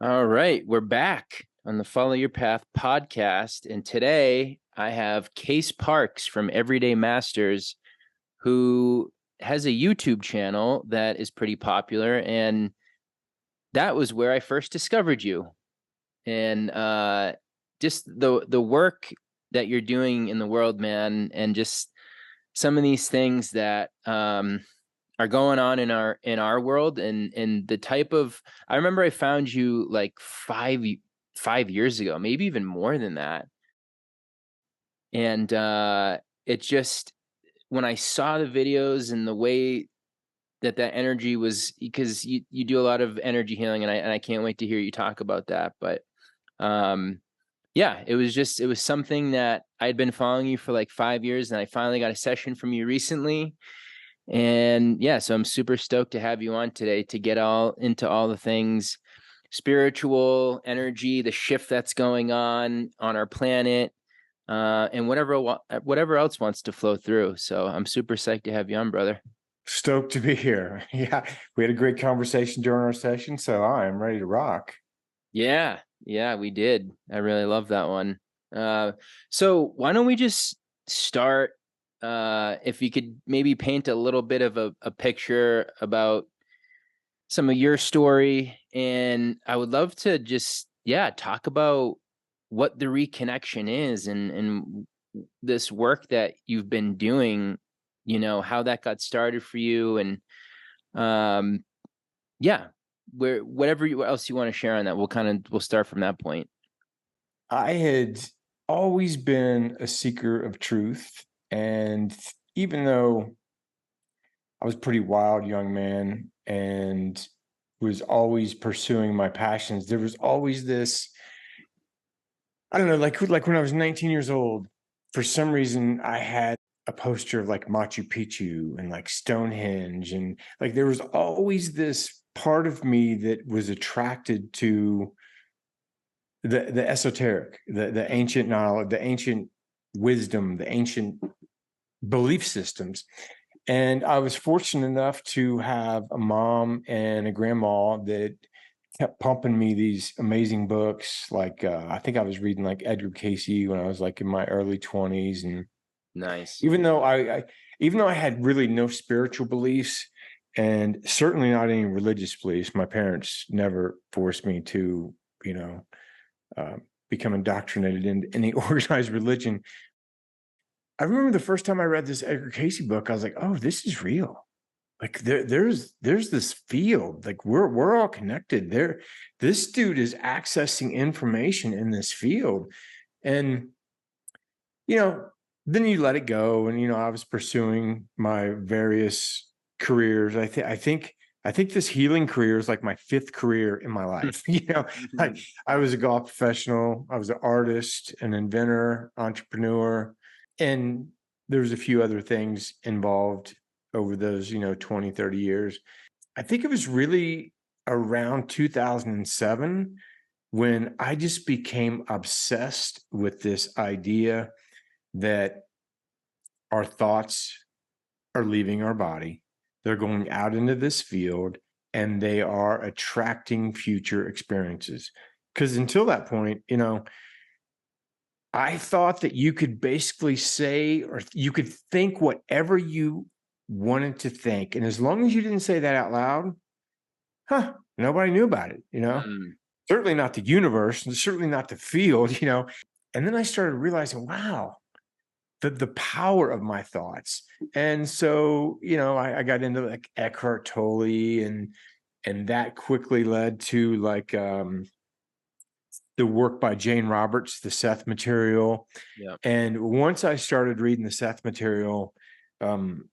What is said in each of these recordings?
All right, we're back on the Follow Your Path podcast. And today I have Case Parks from Everyday Masters, who has a YouTube channel that is pretty popular. And that was where I first discovered you. And just the work that you're doing in the world, man, and just some of these things that are going on in our world, and the type of, I remember I found you like 5 years ago, maybe even more than that. And it just, when I saw the videos and the way that energy was, because you do a lot of energy healing, and I can't wait to hear you talk about that. But um yeah, it was something that I'd been following you for like 5 years, and I finally got a session from you recently. And yeah, so I'm super stoked to have you on today to get all into all the things spiritual, energy, the shift that's going on our planet, and whatever else wants to flow through. So I'm super psyched to have you on, brother. Stoked to be here. Yeah, we had a great conversation during our session, so I am ready to rock. Yeah, we did. I really love that one. So why don't we just start? If you could maybe paint a little bit of a picture about some of your story, and I would love to just talk about what the reconnection is, and this work that you've been doing, how that got started for you. And um yeah, whatever else you want to share on that, we'll start from that point. I had always been a seeker of truth, and even though I was a pretty wild young man and was always pursuing my passions, there was always this, I don't know, like when I was 19 years old, for some reason I had a poster of like Machu Picchu and like Stonehenge, and like there was always this part of me that was attracted to the esoteric, the ancient knowledge, the ancient wisdom, the ancient belief systems. And I was fortunate enough to have a mom and a grandma that kept pumping me these amazing books. Like I think I was reading like Edgar Casey when I was like in my early 20s. And Nice. even though even though I had really no spiritual beliefs and certainly not any religious beliefs, my parents never forced me to, you know, uh, become indoctrinated into any organized religion. I remember the first time I read this Edgar Casey book, I was like, "Oh, this is real. Like there's this field. Like we're all connected. This dude is accessing information in this field." And you know, then you let it go, and I was pursuing my various careers. I think this healing career is like my fifth career in my life. Like I was a golf professional, I was an artist, an inventor, entrepreneur, and there's a few other things involved over those 20, 30 years. I think it was really around 2007 when I just became obsessed with this idea that our thoughts are leaving our body. They're going out into this field and they are attracting future experiences. Because until that point, I thought that you could basically say or you could think whatever you wanted to think. And as long as you didn't say that out loud, nobody knew about it. Mm. Certainly not the universe, and certainly not the field. And then I started realizing, wow, the power of my thoughts. And so, I got into like Eckhart Tolle, and that quickly led to like the work by Jane Roberts, the Seth material. Yeah. And once I started reading the Seth material, um,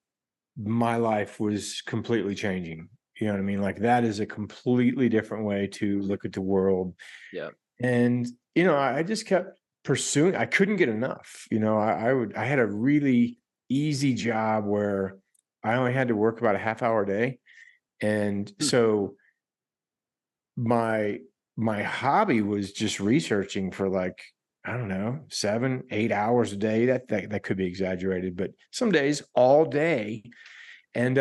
my life was completely changing. You know what I mean? Like that is a completely different way to look at the world. Yeah. And, I just kept pursuing. I couldn't get enough. I had a really easy job where I only had to work about a half hour a day. And Hmm. so my hobby was just researching for like, I don't know, 7, 8 hours a day. That could be exaggerated, but some days all day. And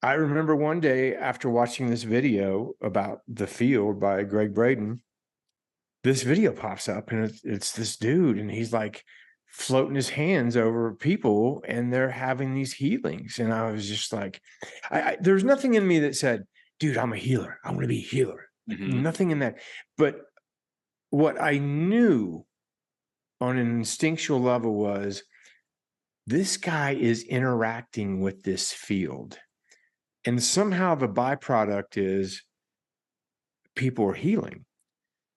I remember one day after watching this video about the field by Greg Braden, this video pops up and it's this dude and he's like floating his hands over people and they're having these healings. And I was just like, there's nothing in me that said, dude, I'm a healer. I want to be a healer. Like Mm-hmm. nothing in that. But what I knew on an instinctual level was this guy is interacting with this field. And somehow the byproduct is people are healing.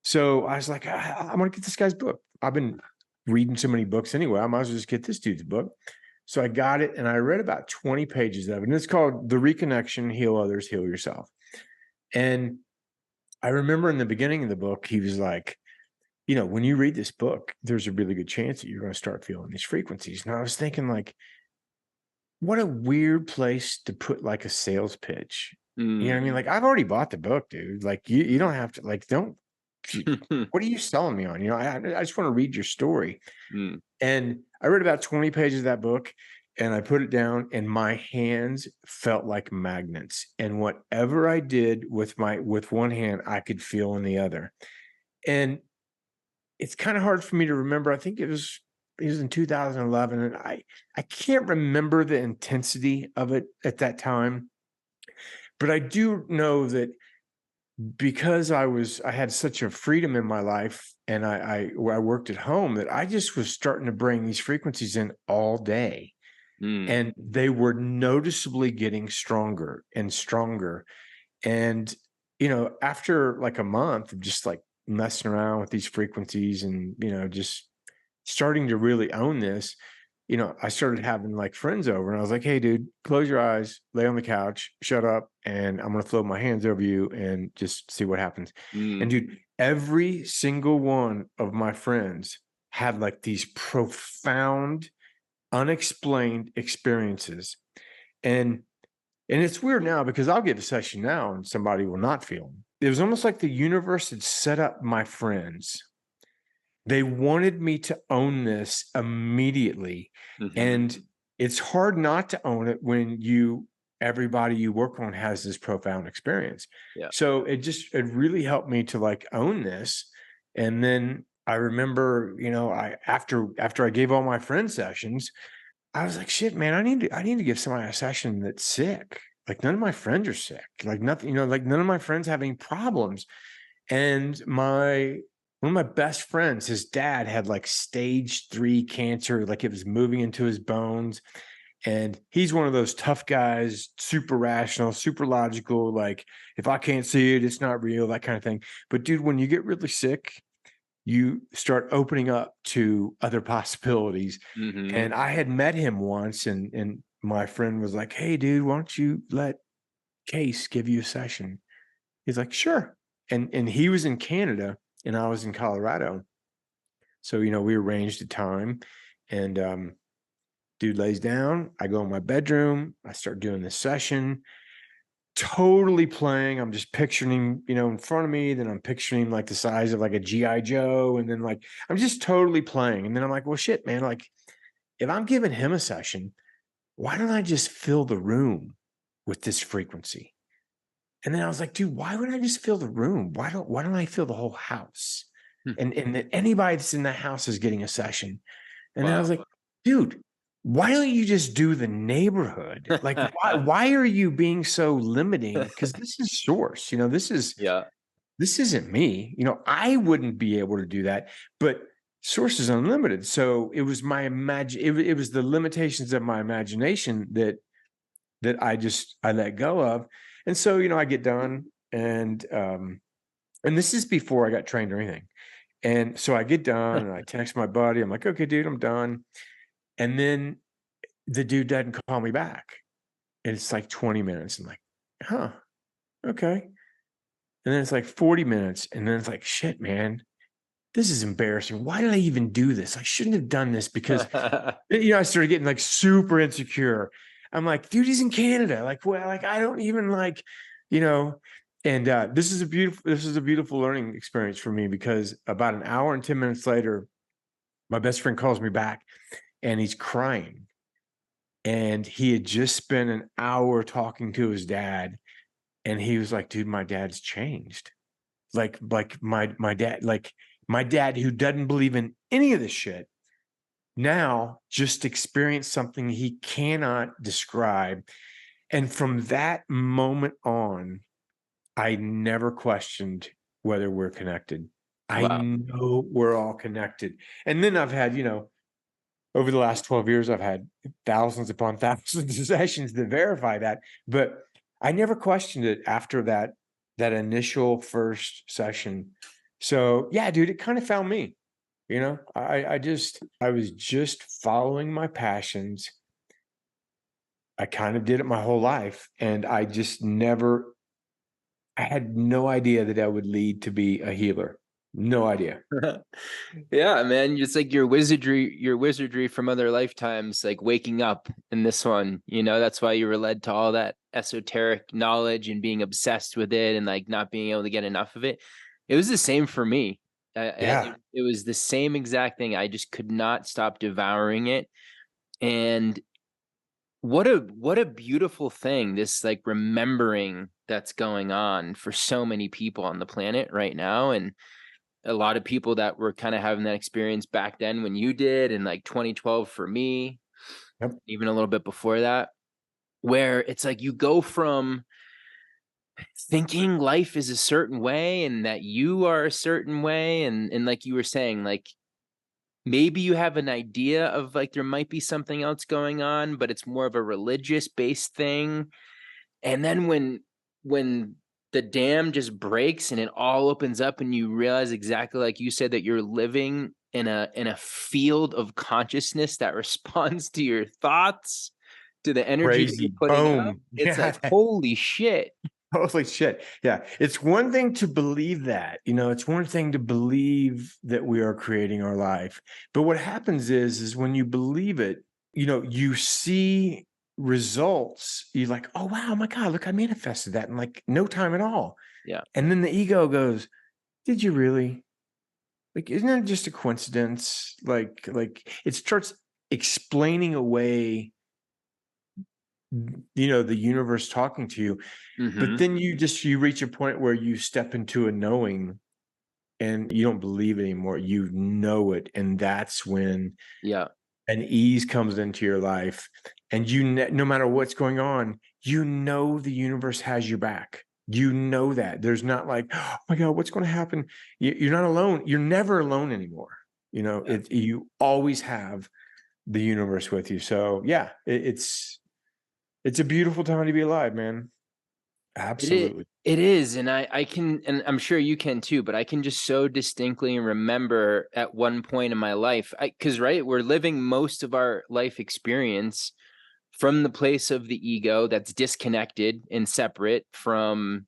So I was like, I'm going to get this guy's book. I've been reading so many books anyway. I might as well just get this dude's book. So I got it and I read about 20 pages of it. And it's called The Reconnection, Heal Others, Heal Yourself. And I remember in the beginning of the book, he was like, you know, when you read this book, there's a really good chance that you're going to start feeling these frequencies. And I was thinking like, what a weird place to put like a sales pitch. You know what I mean? Like, I've already bought the book, dude. Like you don't have to like, what are you selling me on? You know, I just want to read your story. Mm. And I read about 20 pages of that book and I put it down and my hands felt like magnets. And whatever I did with one hand, I could feel in the other. And it's kind of hard for me to remember. I think it was in 2011 and I can't remember the intensity of it at that time. But I do know that because I had such a freedom in my life and I worked at home that I just was starting to bring these frequencies in all day. Mm. And they were noticeably getting stronger and stronger. And, you know, after like a month of just like messing around with these frequencies and, you know, just starting to really own this, you know, I started having like friends over and I was like, hey, dude, close your eyes, lay on the couch, shut up, and I'm going to throw my hands over you and just see what happens. And Mm. dude, every single one of my friends had like these profound, unexplained experiences. And it's weird now because I'll give a session now and somebody will not feel them. It was almost like the universe had set up my friends. They wanted me to own this immediately. Mm-hmm. And it's hard not to own it when everybody you work on has this profound experience. Yeah. So it really helped me to like own this. And then I remember, you know, after I gave all my friend sessions, I was like, shit, man, I need to give somebody a session that's sick. Like none of my friends are sick. Like nothing, you know, like none of my friends have any problems. And one of my best friends, his dad had like stage 3 cancer, like it was moving into his bones. And he's one of those tough guys, super rational, super logical. Like, if I can't see it, it's not real, that kind of thing. But dude, when you get really sick, you start opening up to other possibilities. Mm-hmm. And I had met him once, and my friend was like, hey, dude, why don't you let Case give you a session? He's like, sure. And he was in Canada and I was in Colorado. So, you know, we arranged a time and dude lays down. I go in my bedroom. I start doing this session, totally playing. I'm just picturing him, you know, in front of me. Then I'm picturing him like the size of like a G.I. Joe. And then like, I'm just totally playing. And then I'm like, well, shit, man, like if I'm giving him a session, why don't I just fill the room with this frequency? And then I was like, dude, why would I just fill the room? Why don't I fill the whole house? Hmm. And that anybody that's in that house is getting a session. And then I Wow. was like, dude, why don't you just do the neighborhood? Like, why are you being so limiting? Because this is source, you know, Yeah. this isn't me. You know, I wouldn't be able to do that, but source is unlimited. So it was it was the limitations of my imagination that I let go of. And so, you know, I get done and this is before I got trained or anything. And so I get done and I text my buddy. I'm like, okay, dude, I'm done. And then the dude doesn't call me back. And it's like 20 minutes. I'm like, huh, okay. And then it's like 40 minutes. And then it's like, shit, man, this is embarrassing. Why did I even do this? I shouldn't have done this because, you know, I started getting like super insecure. I'm like, dude, he's in Canada. Like, well, like, I don't even like, you know, and this is a beautiful learning experience for me because about an hour and 10 minutes later, my best friend calls me back and he's crying. And he had just spent an hour talking to his dad. And he was like, dude, my dad's changed. Like my dad who doesn't believe in any of this shit now just experienced something he cannot describe. And from that moment on, I never questioned whether we're connected. I Wow. know we're all connected. And then I've had, over the last 12 years, I've had thousands upon thousands of sessions to verify that. But I never questioned it after that initial first session. So yeah, dude, it kind of found me. I was just following my passions. I kind of did it my whole life, and I had no idea that would lead to be a healer. No idea. Yeah, man, it's like your wizardry from other lifetimes, like waking up in this one, that's why you were led to all that esoteric knowledge and being obsessed with it and like not being able to get enough of it. It was the same for me. Yeah. It was the same exact thing. I just could not stop devouring it. And what a beautiful thing, this like remembering that's going on for so many people on the planet right now. And a lot of people that were kind of having that experience back then when you did, and like 2012 for me, Yep. even a little bit before that, where it's like you go from thinking life is a certain way and that you are a certain way, and like you were saying, like maybe you have an idea of like there might be something else going on, but it's more of a religious based thing. And then when the dam just breaks and it all opens up and you realize exactly like you said that you're living in a field of consciousness that responds to your thoughts, to the energy that you're Crazy. putting out, Boom. it's Yeah. like holy shit. Holy shit. Yeah. It's one thing to believe that, it's one thing to believe that we are creating our life. But what happens is when you believe it, you see results. You're like, oh, wow, oh my God, look, I manifested that in like no time at all. Yeah. And then the ego goes, did you really? Like, isn't that just a coincidence? Like it starts explaining away, the universe talking to you. But Mm-hmm. then you reach a point where you step into a knowing and you don't believe it anymore. You know it. And that's when Yeah. an ease comes into your life. And no matter what's going on, the universe has your back. That there's not like, oh my God, what's going to happen? You're not alone. You're never alone anymore. Yeah. You always have the universe with you. So yeah, it's a beautiful time to be alive, man. It is. Absolutely. It is, and I can, and I'm sure you can too, but I can just so distinctly remember at one point in my life, because right, we're living most of our life experience from the place of the ego that's disconnected and separate from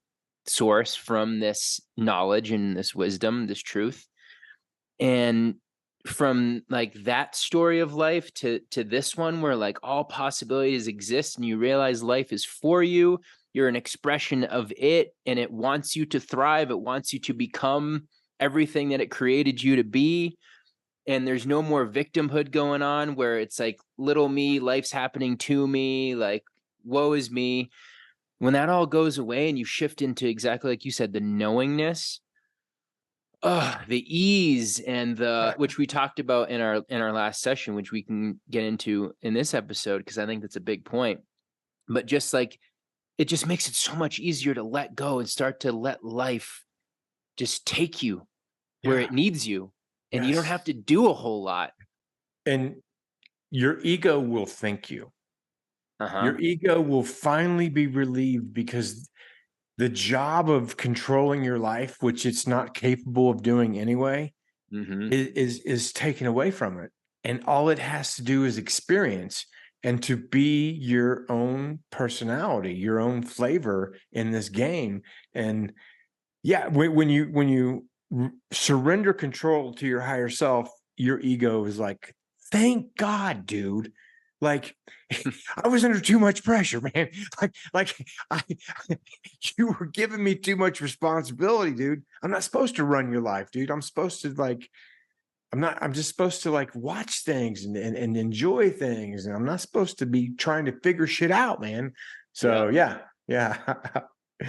source, from this knowledge and this wisdom, this truth. And from like that story of life to this one where like all possibilities exist and you realize life is for you, you're an expression of it, and it wants you to thrive, it wants you to become everything that it created you to be. And there's no more victimhood going on where it's like little me, life's happening to me, like woe is me. When that all goes away and you shift into exactly like you said, the knowingness, the ease, and the which we talked about in our last session, which we can get into in this episode because I think that's a big point. But just like it just makes it so much easier to let go and start to let life just take you where Yeah. it needs you, and you don't Yes. have to do a whole lot. And your ego will thank you. Uh-huh. Your ego will finally be relieved because the job of controlling your life, which it's not capable of doing anyway, Mm-hmm. is taken away from it. And all it has to do is experience and to be your own personality, your own flavor in this game. And yeah, when you surrender control to your higher self, your ego is like, thank God, dude. Like I was under too much pressure, man. Like I you were giving me too much responsibility, dude. I'm not supposed to run your life, dude. I'm supposed to I'm just supposed to like watch things and enjoy things. And I'm not supposed to be trying to figure shit out, man. Yeah. So yeah. Yeah.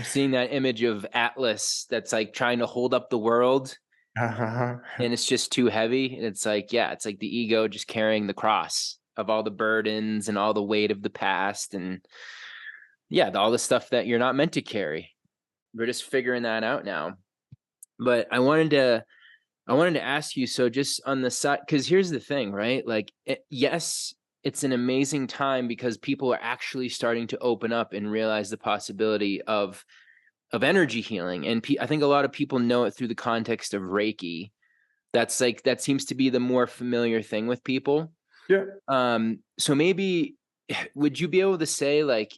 Seeing that image of Atlas that's like trying to hold up the world and it's just too heavy. And it's like, yeah, it's like the ego just carrying the cross of all the burdens and all the weight of the past. And yeah, all the stuff that you're not meant to carry. We're just figuring that out now. But I wanted to ask you, so just on the side, because here's the thing, right? Like, yes, it's an amazing time because people are actually starting to open up and realize the possibility of energy healing, and I think a lot of people know it through the context of Reiki. That's like that seems to be the more familiar thing with people. Yeah. So maybe would you be able to say like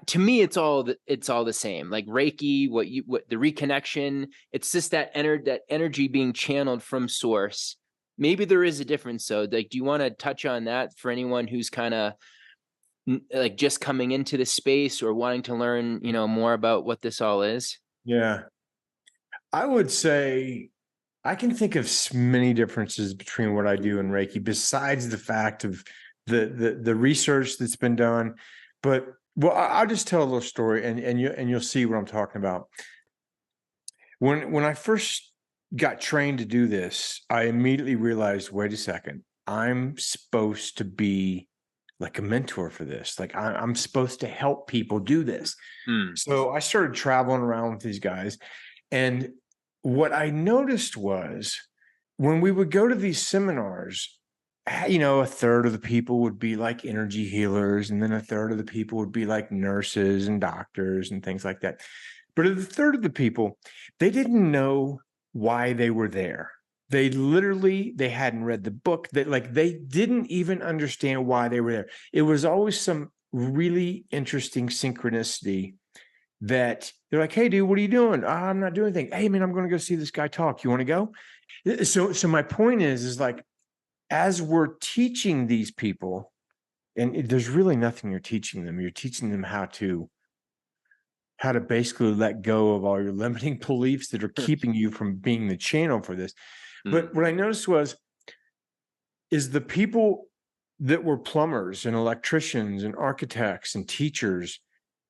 to me it's all the same, like Reiki, what the reconnection, it's just that energy being channeled from source. Maybe there is a difference. So like, do you want to touch on that for anyone who's kind of like just coming into the space or wanting to learn, more about what this all is? Yeah. I would say I can think of many differences between what I do and Reiki, besides the fact of the research that's been done. But well, I'll just tell a little story, and you'll see what I'm talking about. When I first got trained to do this, I immediately realized, wait a second, I'm supposed to be like a mentor for this. Like I'm supposed to help people do this. Mm. So I started traveling around with these guys, and what I noticed was when we would go to these seminars, a third of the people would be like energy healers, and then a third of the people would be like nurses and doctors and things like that. But a third of the people, they didn't know why they were there. They hadn't read the book. They didn't even understand why they were there. It was always some really interesting synchronicity that they're like, hey, dude, what are you doing? I'm not doing anything. Hey, man, I'm going to go see this guy talk. You want to go? So my point is like, as we're teaching these people, and there's really nothing you're teaching them. You're teaching them how to basically let go of all your limiting beliefs that are keeping you from being the channel for this. But what I noticed is the people that were plumbers and electricians and architects and teachers,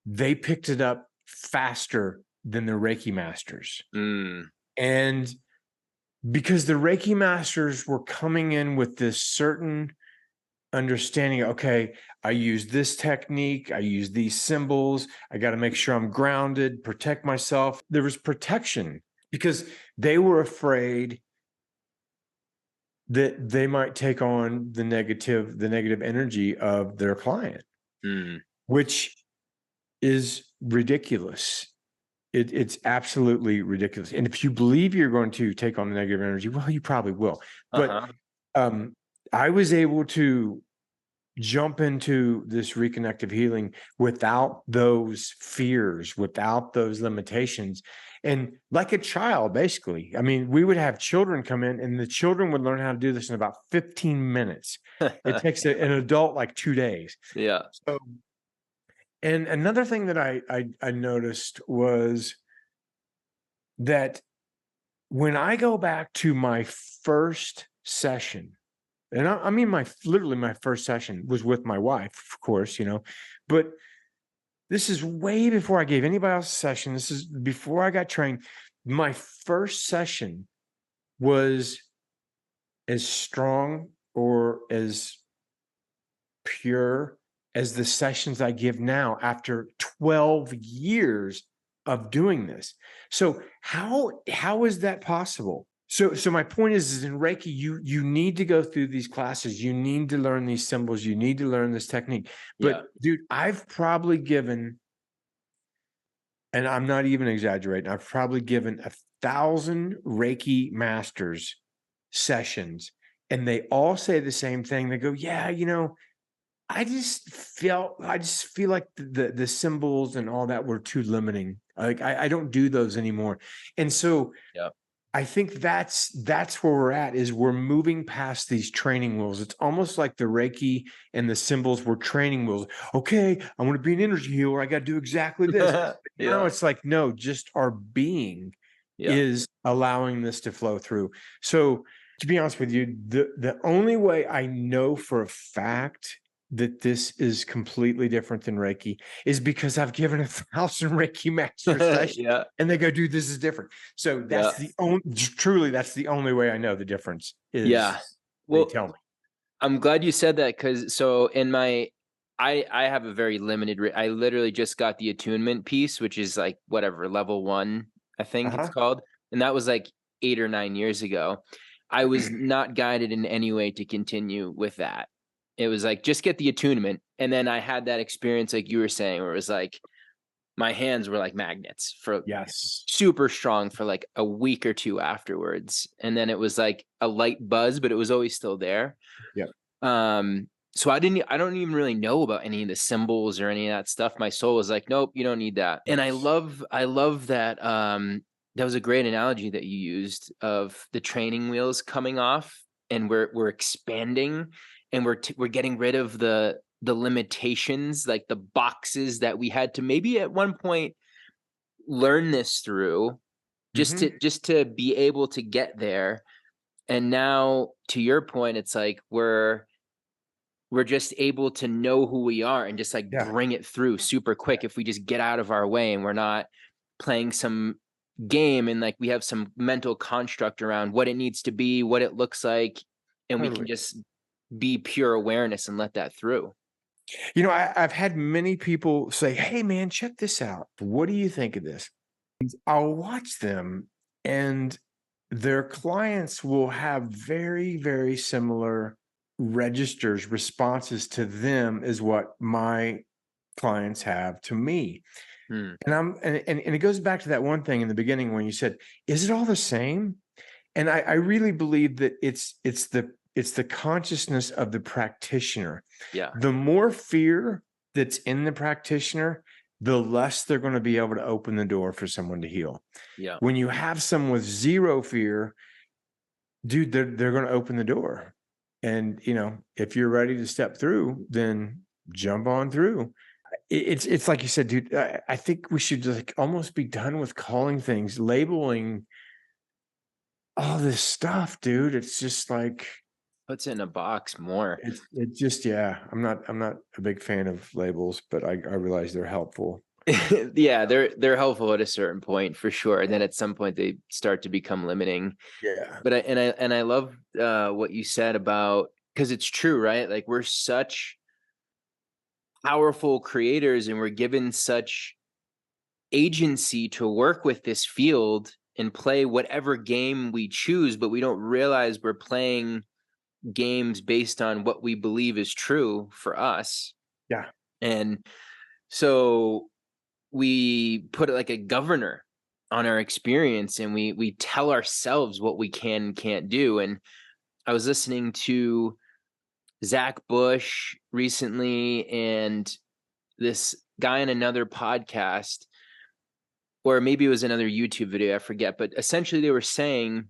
they picked it up faster than the Reiki masters. And because the Reiki masters were coming in with this certain understanding, okay, I use this technique, I use these symbols, I got to make sure I'm grounded, protect myself. There was protection because they were afraid that they might take on the negative energy of their client, which is ridiculous. It's absolutely ridiculous. And if you believe you're going to take on the negative energy, well, you probably will. But I was able to jump into this reconnective healing without those fears, without those limitations. And like a child, basically. I mean, we would have children come in and the children would learn how to do this in about 15 minutes. It takes an adult like 2 days. Yeah. So, and another thing that I noticed was that when I go back to my first session, and I mean, literally my first session was with my wife, of course, but this is way before I gave anybody else a session. This is before I got trained. My first session was as strong or as pure as the sessions I give now after 12 years of doing this. So how is that possible? So my point is in Reiki, you need to go through these classes. You need to learn these symbols. You need to learn this technique. But dude, I've probably given, and I'm not even exaggerating, I've probably given 1,000 Reiki masters sessions, and they all say the same thing. They go, yeah, I just feel like the symbols and all that were too limiting. Like I don't do those anymore. And so I think that's where we're at, is we're moving past these training wheels. It's almost like the Reiki and the symbols were training wheels. Okay, I want to be an energy healer. I got to do exactly this. Now it's like, no, just our being is allowing this to flow through. So To be honest with you, the only way I know for a fact that this is completely different than Reiki is because I've given 1,000 Reiki master sessions Yeah. and they go, dude, this is different. So Yeah. that's the only, truly, that's the only way I know the difference Yeah. is they Well, tell me. I'm glad you said that, because so in my I have a very limited I literally just got the attunement piece, which is like whatever, level 1, I think it's Uh-huh. called. And that was like 8 or 9 years ago. I was not guided in any way to continue with that. It was like, just get the attunement. And then I had that experience like you were saying, where it was like my hands were like magnets for Yes. super strong for like a week or two afterwards. And then it was like a light buzz, but it was always still there. Yep. So I don't even really know about any of the symbols or any of that stuff. My soul was like, nope, you don't need that. And I love that. That was a great analogy that you used of the training wheels coming off, and we're expanding, and we're getting rid of the limitations, like the boxes that we had to maybe at one point learn this through, Mm-hmm. just to be able to get there. And now, to your point, it's like we're just able to know who we are and just like Yeah. bring it through super quick if we just get out of our way and we're not playing some game and like we have some mental construct around what it needs to be, what it looks like, and we can Totally. just be pure awareness and let that through. You know, I've had many people say, hey, man, check this out. What do you think of this? I'll watch them, and their clients will have very, very similar registers, responses to them as what my clients have to me. Hmm. And it goes back to that one thing in the beginning when you said, is it all the same? And I really believe that it's the consciousness of the practitioner. Yeah. The more fear that's in the practitioner, the less they're going to be able to open the door for someone to heal. Yeah. When you have someone with zero fear, dude, they're going to open the door. And you know, if you're ready to step through, then jump on through. It's like you said, dude. I think we should like almost be done with calling things, labeling all this stuff, dude. It's just like Puts it in a box more. it just yeah. I'm not a big fan of labels, but I realize they're helpful. Yeah, they're helpful at a certain point for sure. And then at some point they start to become limiting. Yeah. But I love what you said about, because it's true, right? Like we're such powerful creators and we're given such agency to work with this field and play whatever game we choose, but we don't realize we're playing games based on what we believe is true for us. Yeah. And so we put it like a governor on our experience, and we tell ourselves what we can and can't do. And I was listening to Zach Bush recently, and this guy in another podcast, or maybe it was another YouTube video, I forget, but essentially they were saying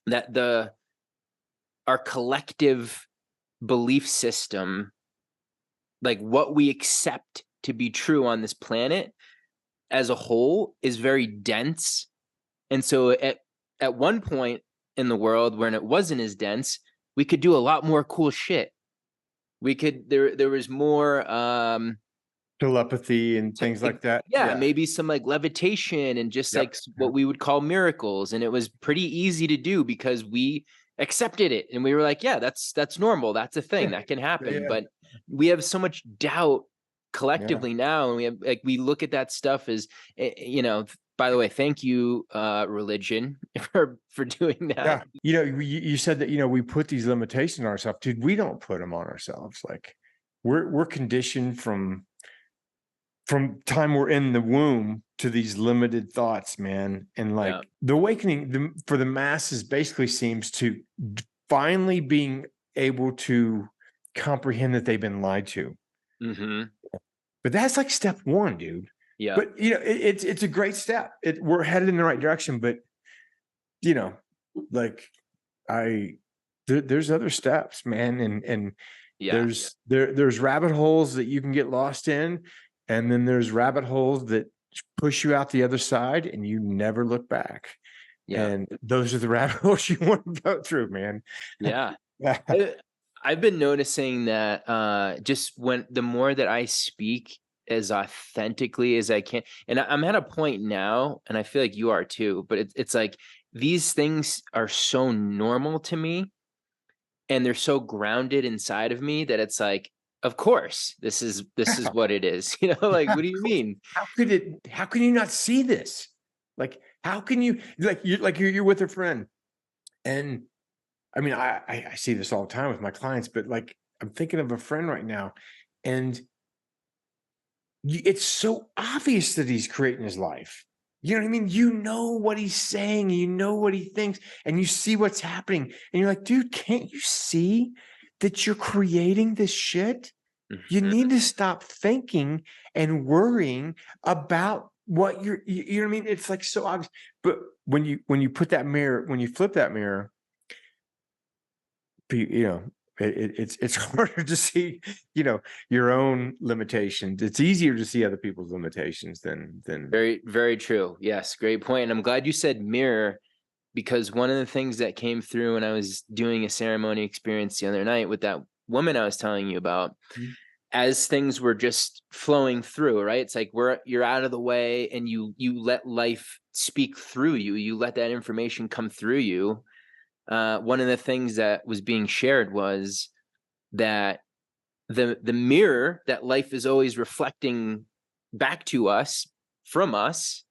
that our collective belief system, like what we accept to be true on this planet as a whole, is very dense. And so at one point in the world when it wasn't as dense, we could do a lot more cool shit. We could there was more Telepathy and things like that. yeah, Yeah. maybe some like levitation and just Yep. like what we would call miracles, and it was pretty easy to do because we accepted it and we were like, yeah, that's normal, that's a thing that can happen. Yeah. But we have so much doubt Yeah. collectively now, and we have like we look at that stuff as by the way, thank you religion for doing that. Yeah. You know, you said that, you know, we put these limitations on ourselves. Dude, we don't put them on ourselves. Like we're conditioned from time we're in the womb to these limited thoughts, man. And like Yeah. the awakening for the masses basically seems to finally being able to comprehend that they've been lied to. Mm-hmm. But that's like step one, dude. Yeah. But you know, it's a great step. We're headed in the right direction, but you know, like there's other steps, man, and Yeah. there's rabbit holes that you can get lost in, and then there's rabbit holes that push you out the other side, and you never look back. Yeah. And those are the rabbit holes you want to go through, man. Yeah. I, I've been noticing that just when the more that I speak as authentically as I can, and I'm at a point now, and I feel like you are too, but it's like these things are so normal to me and they're so grounded inside of me that it's like, of course, this is what it is. Like, what do you mean? How can you not see this? Like, how can you you're with a friend, and I mean, I see this all the time with my clients, but like I'm thinking of a friend right now, and it's so obvious that he's creating his life. You know what I mean? You know what he's saying, you know what he thinks, and you see what's happening, and you're like, dude, can't you see that you're creating this shit? You Mhm. need to stop thinking and worrying about what you know what I mean? It's like so obvious. But when you put that mirror, when you flip that mirror, you know, it's harder to see, your own limitations. It's easier to see other people's limitations than Very, very true. Yes, great point. And I'm glad you said mirror because one of the things that came through when I was doing a ceremony experience the other night with that woman I was telling you about, Mhm. as things were just flowing through, right? It's like you're out of the way and you let life speak through you. You let that information come through you. One of the things that was being shared was that the mirror that life is always reflecting back to us from us,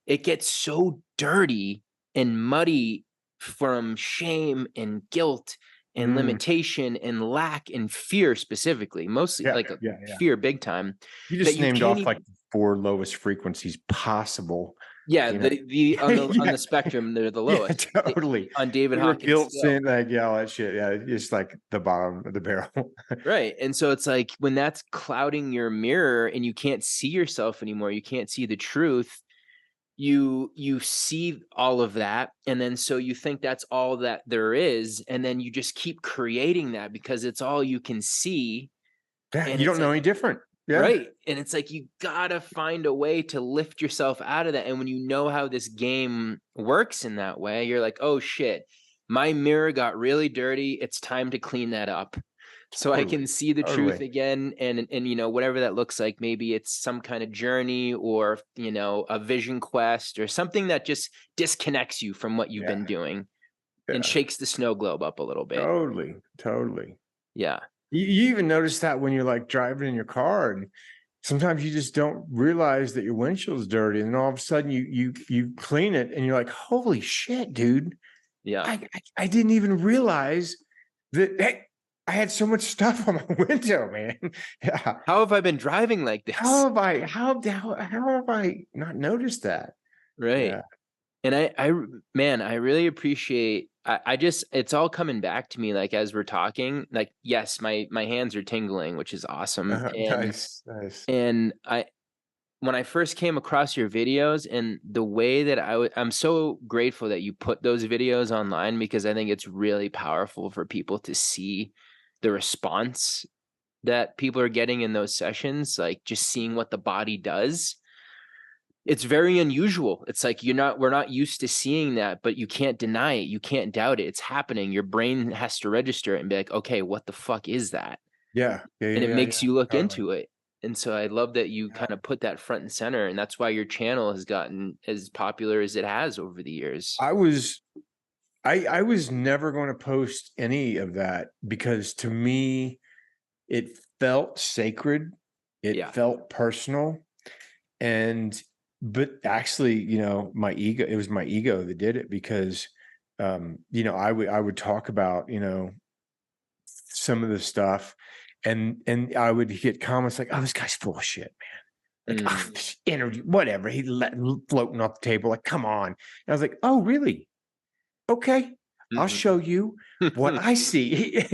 it gets so dirty and muddy from shame and guilt and Mm, limitation and lack and fear specifically, mostly yeah, like yeah. fear big time, You that just you named can't off like even. 4 lowest frequencies possible, Yeah, you know? the on Yeah, the spectrum, they're the yeah, lowest totally. on David Fear, Hawkins guilt, scale. sin, like, yeah, all that shit. Yeah, it's like the bottom of the barrel. Right. And so it's like when that's clouding your mirror and you can't see yourself anymore, you can't see the truth, you see all of that, and then so you think that's all that there is, and then you just keep creating that because it's all you can see, Yeah, and you it's don't know like, any different. Yeah. right, and it's like you gotta find a way to lift yourself out of that, and when you know how this game works in that way, you're like, "Oh, shit. My mirror got really dirty. It's time to clean that up." So I Totally, can see the truth totally. again, and whatever that looks like, maybe it's some kind of journey or a vision quest or something that just disconnects you from what you've Yeah, been doing and yeah. shakes the snow globe up a little bit. Totally, totally. Yeah. You even notice that when you're, like, driving in your car, and sometimes you just don't realize that your windshield's dirty, and then all of a sudden you clean it, and you're like, "Holy shit, dude. Yeah. I didn't even realize that, hey, I had so much stuff on my window, man." Yeah. How have I been driving like this? How have I not noticed that? Right. Yeah. And man, I really appreciate. I just, it's all coming back to me like as we're talking. Like, yes, my hands are tingling, which is awesome. And Nice, nice. and I when I first came across your videos and the way that I'm so grateful that you put those videos online because I think it's really powerful for people to see the response that people are getting in those sessions, like just seeing what the body does. It's very unusual. It's like we're not used to seeing that, but you can't deny it. You can't doubt it. It's happening. Your brain has to register it and be like, okay, what the fuck is that? Yeah. Yeah, And yeah, it yeah, makes yeah. you look Totally. into it. And so I love that you Yeah. kind of put that front and center, and that's why your channel has gotten as popular as it has over the years. I was I was never going to post any of that because to me it felt sacred. It Yeah. felt personal. And but actually, my ego, it was my ego that did it because I would talk about, some of the stuff, and I would get comments like, "Oh, this guy's full of shit, man." Like, "Oh, Mm. this interview, whatever. He floating off the table. Like, come on." And I was like, "Oh, really? Okay. I'll show you what I see."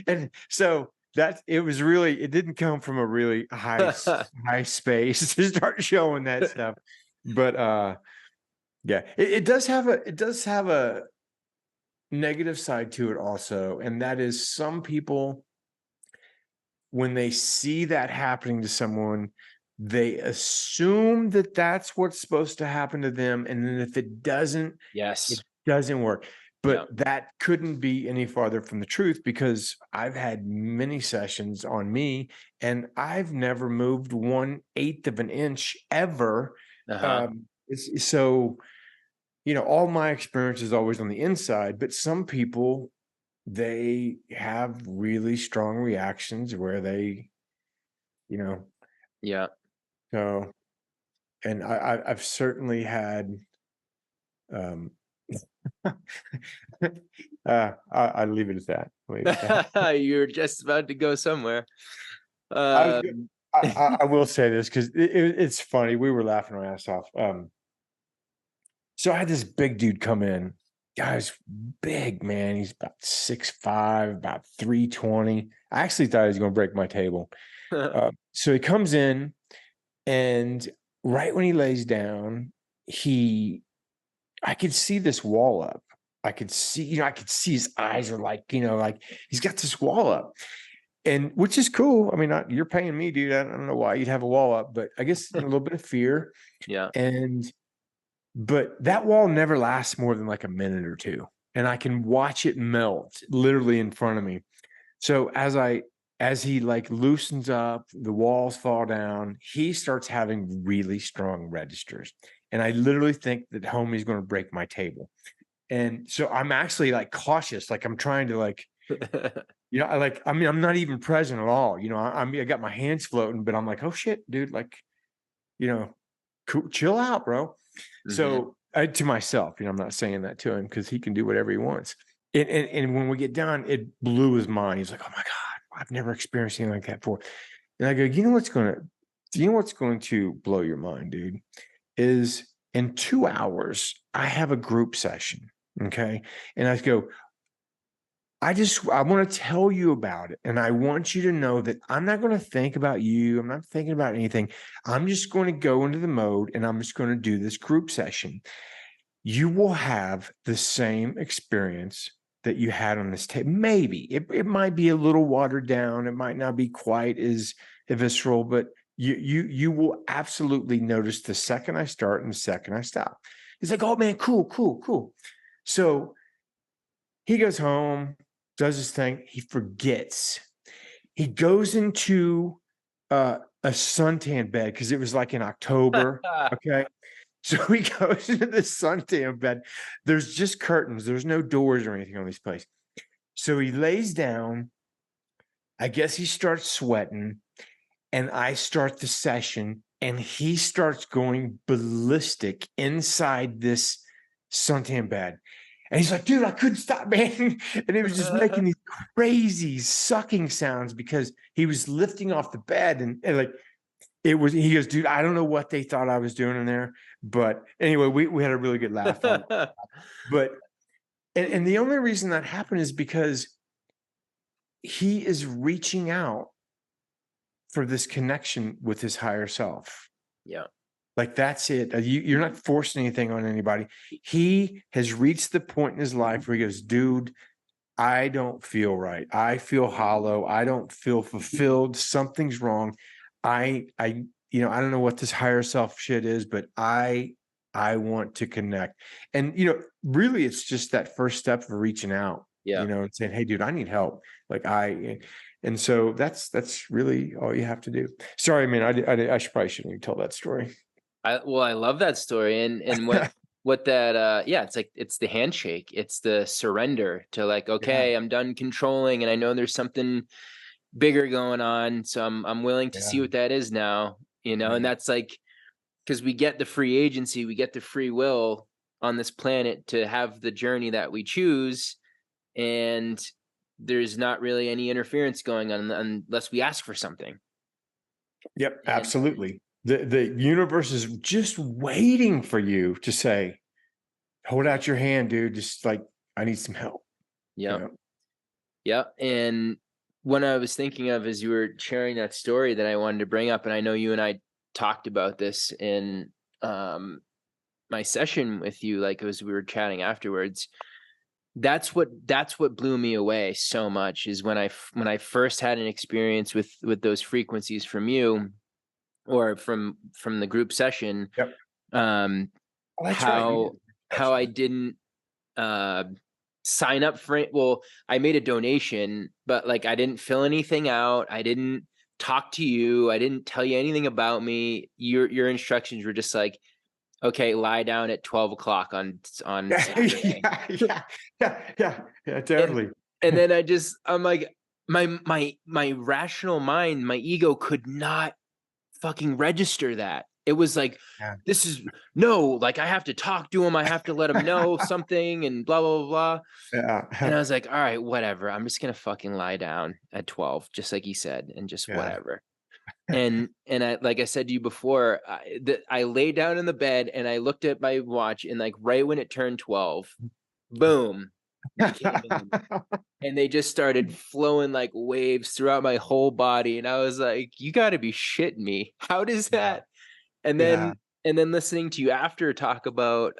And so it was really, it didn't come from a really high space to start showing that stuff. But yeah, it does have a negative side to it also. And that is, some people, when they see that happening to someone, they assume that that's what's supposed to happen to them. And then if it doesn't, it Yes. doesn't work. Yeah. But that couldn't be any farther from the truth, because I've had many sessions on me and I've never moved 1/8 of an inch ever. Uh-huh. So, all my experience is always on the inside, but some people, they have really strong reactions where they, you know, Yeah. so, and I've certainly had, um, I leave it at that. Leave it at that. You're just about to go somewhere. I was, go- Um, I will say this because it's funny. We were laughing our ass off. So I had this big dude come in. Guy's big, man. He's about 6'5", about 320. I actually thought he was going to break my table. So he comes in, and right when he lays down, I could see this wall up. I could see his eyes are like, like he's got this wall up, and which is cool. I mean, you're paying me, dude. I don't know why you'd have a wall up, but I guess a little bit of fear. yeah. And but that wall never lasts more than like a minute or two, and I can watch it melt literally in front of me. So as he like loosens up, the walls fall down, he starts having really strong registers. And I literally think that homie's going to break my table. And so I'm actually like cautious, like I'm trying to like, I mean, I'm not even present at all. I got my hands floating, but I'm like, oh shit, dude, like, you know, cool, chill out, bro. hmm So to myself, I'm not saying that to him because he can do whatever he wants. And when we get done, it blew his mind. He's like, "Oh my God, I've never experienced anything like that before." And I go, you know what's going to blow your mind, dude? Is in 2 hours, I have a group session. Okay. And I go, I want to tell you about it. And I want you to know that I'm not going to think about you. I'm not thinking about anything. I'm just going to go into the mode and I'm just going to do this group session. You will have the same experience that you had on this tape. Maybe it might be a little watered down. It might not be quite as visceral, but you will absolutely notice the second I start and the second I stop. He's like, oh man, cool, cool, cool. So he goes home, does his thing. He forgets. He goes into a suntan bed because it was like in October. Okay. So he goes into the suntan bed. There's just curtains. There's no doors or anything on this place. So he lays down. I guess he starts sweating, and I start the session, and he starts going ballistic inside this suntan bed. And he's like, dude, I couldn't stop, man. And he was just making these crazy sucking sounds because he was lifting off the bed, and like he goes, dude, I don't know what they thought I was doing in there. But anyway, we had a really good laugh on it. But and the only reason that happened is because he is reaching out for this connection with his higher self. yeah. Like that's it. You're not forcing anything on anybody. He has reached the point in his life where he goes, dude, I don't feel right. I feel hollow. I don't feel fulfilled. Something's wrong. I don't know what this higher self shit is, but I want to connect. And really it's just that first step of reaching out, Yeah. and saying, hey, dude, I need help. Like and so that's really all you have to do. Sorry, man, I probably shouldn't even tell that story. I love that story, and what that yeah, it's like it's the handshake, it's the surrender to like, Yeah, okay, I'm done controlling, and I know there's something bigger going on, so I'm willing to see yeah, what that is now, and yeah. that's like because we get the free agency, we get the free will on this planet to have the journey that we choose, and there's not really any interference going on unless we ask for something. Yep, And absolutely. The universe is just waiting for you to say, hold out your hand, dude. Just like, I need some help. You yeah, know? yeah. And when I was thinking of as you were sharing that story that I wanted to bring up, and I know you and I talked about this in my session with you, like as we were chatting afterwards. That's what blew me away so much is when I first had an experience with those frequencies from you. or from the group session, Yep. um, Oh, that's right. You how did I session. didn't uh sign up for it. Well, I made a donation, but like I didn't fill anything out. I didn't talk to you. I didn't tell you anything about me. Your instructions were just like, okay, lie down at 12 o'clock on Saturday. Yeah, yeah, yeah, And totally. then I'm like, my rational mind, my ego could not fucking register that. It was like, Yeah. this is no, like I have to talk to him. I have to let him know something and blah, blah, blah, blah. And Yeah. I was like, all right, whatever. I'm just gonna fucking lie down at 12, just like he said, and just Yeah. whatever. And I, like I said to you before, I lay down in the bed and I looked at my watch, and like right when it turned 12, boom, they came in and they just started flowing like waves throughout my whole body. And I was like, you got to be shitting me. How does Yeah. that? And Yeah. then listening to you after talk about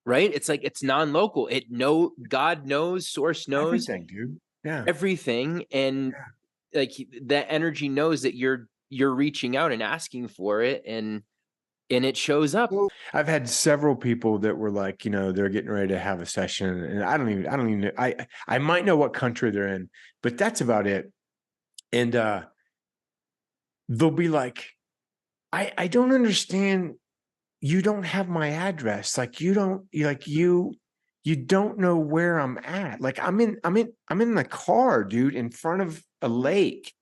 right, it's like it's non-local. God knows, source knows Everything, dude. Yeah. everything, and Yeah. like that energy knows that you're reaching out and asking for it, and it shows up. Well, I've had several people that were like, they're getting ready to have a session, and I don't even know. I might know what country they're in, but that's about it. And they'll be like, I don't understand. You don't have my address. Like you don't know where I'm at. Like I'm in the car, dude, in front of a lake.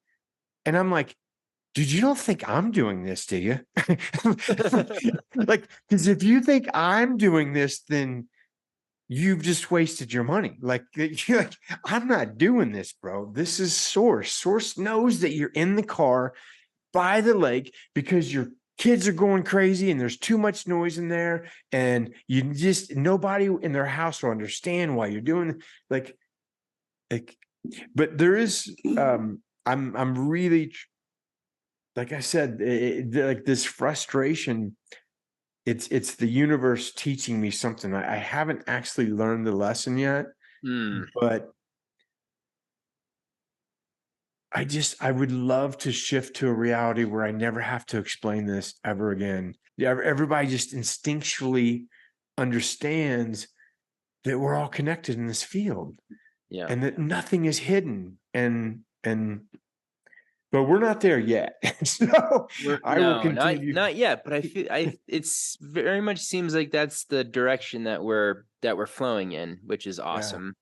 And I'm like, dude, you don't think I'm doing this, do you? Like, because if you think I'm doing this, then you've just wasted your money. Like, you're like, I'm not doing this, bro. This is Source. Source knows that you're in the car by the lake because your kids are going crazy and there's too much noise in there, and nobody in their house will understand why you're doing like. But there is I'm really, like I said, like this frustration. It's the universe teaching me something. I haven't actually learned the lesson yet, Hmm. but I would love to shift to a reality where I never have to explain this ever again. Yeah, everybody just instinctually understands that we're all connected in this field Yeah. and that nothing is hidden. And but we're not there yet. So I will No, not continue. not yet, but I feel it's very much seems like that's the direction that we're flowing in, which is Yeah. awesome.